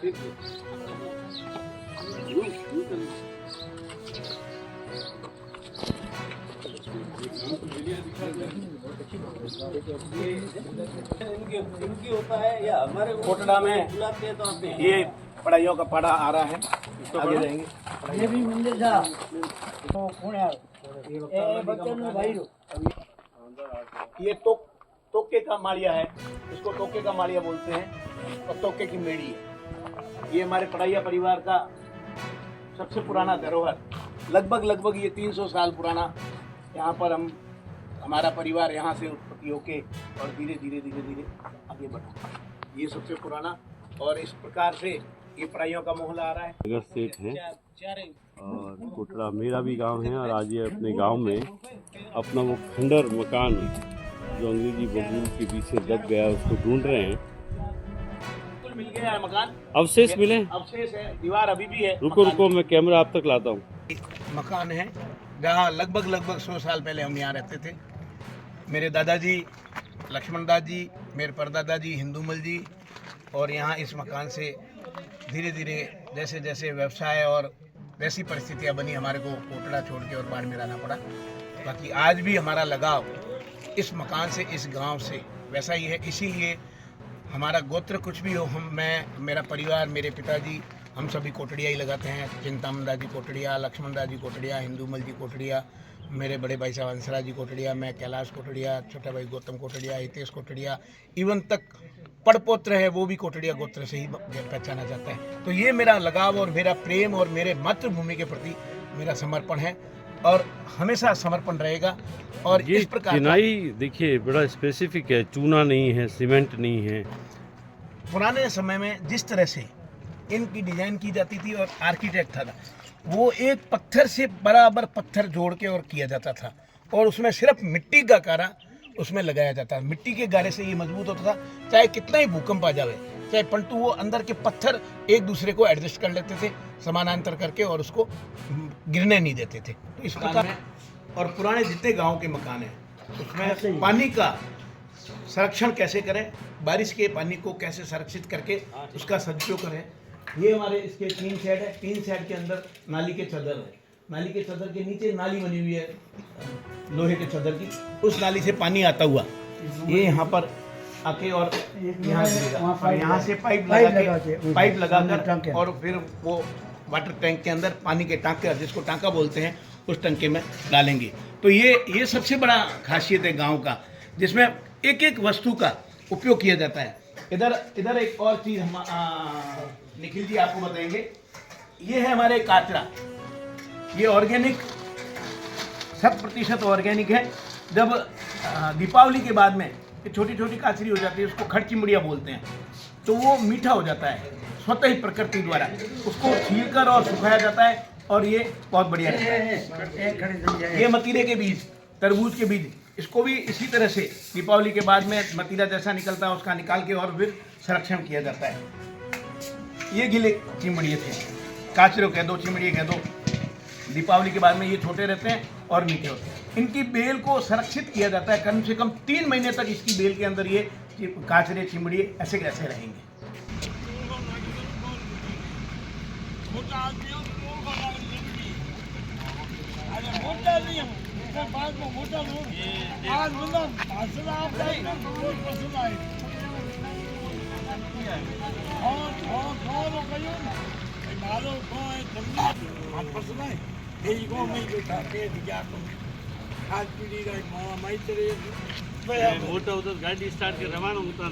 इनकी होता है या हमारे कोटड़ा में बुलाते हैं तो आते हैं। ये पढ़ाइयों का पढ़ा आ रहा है, इसको आगे जाएंगे। ये भी मंदिर था तो कौन है भाई। ये तोके का माड़िया है, इसको तोके का माड़िया बोलते हैं और तोके की मेड़ी है। ये हमारे पढ़ाइया परिवार का सबसे पुराना धरोहर, लगभग ये 300 साल पुराना। यहाँ पर हमारा परिवार यहाँ से उत्पत्ति होके और धीरे धीरे आगे बढ़ा। ये सबसे पुराना, और इस प्रकार से ये पढ़ाइयों का मोहल्ला आ रहा है। नगर सेठ है और कोटड़ा मेरा भी गांव है। और आज ये अपने गांव में अपना वो खंडर मकान जो अंग्रेजी बबूल के पीछे दब गया उसको ढूंढ रहे हैं। मिल गया है मकान, अवशेष मिले, अवशेष है, दीवार अभी भी है। रुको मैं कैमरा आप तक लाता हूँ। मकान है जहाँ लगभग 100 साल पहले हम यहाँ रहते थे। मेरे दादाजी लक्ष्मण दास जी, मेरे परदादा जी हिंदूमल जी, और यहाँ इस मकान से धीरे धीरे जैसे जैसे व्यवसाय और वैसी परिस्थितियाँ बनी, हमारे को कोटड़ा छोड़ के और बाड़मेर आना पड़ा। बाकी आज भी हमारा लगाव इस मकान से, इस गांव से वैसा ही है। इसीलिए हमारा गोत्र कुछ भी हो, मेरा परिवार, मेरे पिताजी, हम सभी कोटड़िया ही लगाते हैं। चिंतामन दास जी कोटड़िया, लक्ष्मण दास जी कोटड़िया, हिंदूमल जी कोटड़िया, मेरे बड़े भाई साहब हंसराज जी कोटड़िया, मैं कैलाश कोटड़िया, छोटा भाई गौतम कोटड़िया, हितेश कोटड़िया, इवन तक पड़पोत्र है वो भी कोटड़िया गोत्र से ही पहचाना जाता है। तो ये मेरा लगाव और मेरा प्रेम और मेरे मातृभूमि के प्रति मेरा समर्पण है और हमेशा समर्पण रहेगा। और ये इस प्रकार चिनाई देखिए बड़ा स्पेसिफिक है, चूना नहीं है, सीमेंट नहीं है। पुराने समय में जिस तरह से इनकी डिजाइन की जाती थी और आर्किटेक्ट था वो एक पत्थर से बराबर पत्थर जोड़ के और किया जाता था, और उसमें सिर्फ मिट्टी का कारा उसमें लगाया जाता है। मिट्टी के गारे से ये मजबूत होता था, चाहे कितना ही भूकंप आ जाए, चाहे पलटू, वो अंदर के पत्थर एक दूसरे को एडजस्ट कर लेते थे समानांतर करके और उसको गिरने नहीं देते थे। तो इस प्रकार और पुराने जितने गांव के मकान हैं उसमें पानी का संरक्षण कैसे करें, बारिश के पानी को कैसे संरक्षित करके उसका सदुपयोग करें। ये हमारे इसके 3 शेड है, 3 शेड के अंदर नाली के चदर है, नाली के चदर के नीचे नाली बनी हुई है लोहे के चदर की, उस नाली से पानी आता हुआ ये यहाँ पर आके और यहाँ से पाइप लगाकर और फिर वो वाटर टैंक के अंदर पानी के टांके, जिसको टांका बोलते हैं, उस टंके में डालेंगे। तो ये सबसे बड़ा खासियत है गांव का, जिसमें एक एक वस्तु का उपयोग किया जाता है। इधर एक और चीज़ हम निखिल जी आपको बताएंगे। ये है हमारे काचरा, ये ऑर्गेनिक 100% ऑर्गेनिक है। जब दीपावली के बाद में छोटी छोटी काचरी हो जाती है, उसको खड़ चिमड़िया बोलते हैं, तो वो मीठा हो जाता है स्वतः ही प्रकृति द्वारा, उसको छीलकर और सुखाया जाता है और ये बहुत बढ़िया रहता है। ये मतीरे के बीज, तरबूज के बीज, इसको भी इसी तरह से दीपावली के बाद में मतीरा जैसा निकलता है उसका निकाल के और फिर संरक्षण किया जाता है। ये गिले चिमड़िए थे, काचरे कह दो, चिमड़िए कह दो, दीपावली के बाद में ये छोटे रहते हैं और मीठे होते हैं। इनकी बेल को संरक्षित किया जाता है, कम से कम 3 महीने तक इसकी बेल के अंदर ये काचरे चिमड़िए ऐसे कैसे रहेंगे। मोटा उधर गाड़ी स्टार्ट के रवाना होता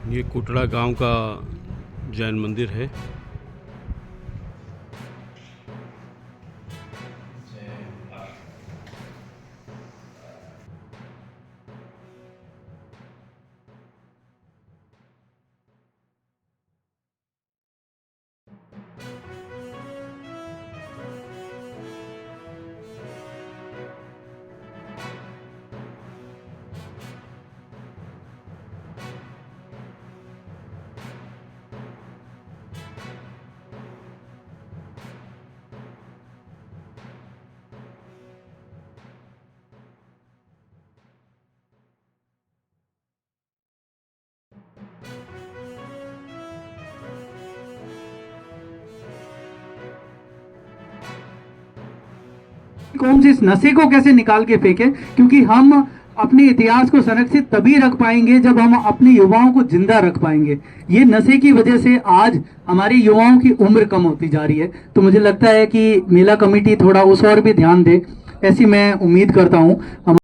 ये कोटड़ा गांव का जैन मंदिर है। कौम से इस नशे को कैसे निकाल के फेंके, क्योंकि हम अपने इतिहास को संरक्षित तभी रख पाएंगे जब हम अपने युवाओं को जिंदा रख पाएंगे। ये नशे की वजह से आज हमारे युवाओं की उम्र कम होती जा रही है। तो मुझे लगता है कि मेला कमेटी थोड़ा उस और भी ध्यान दे, ऐसी मैं उम्मीद करता हूँ।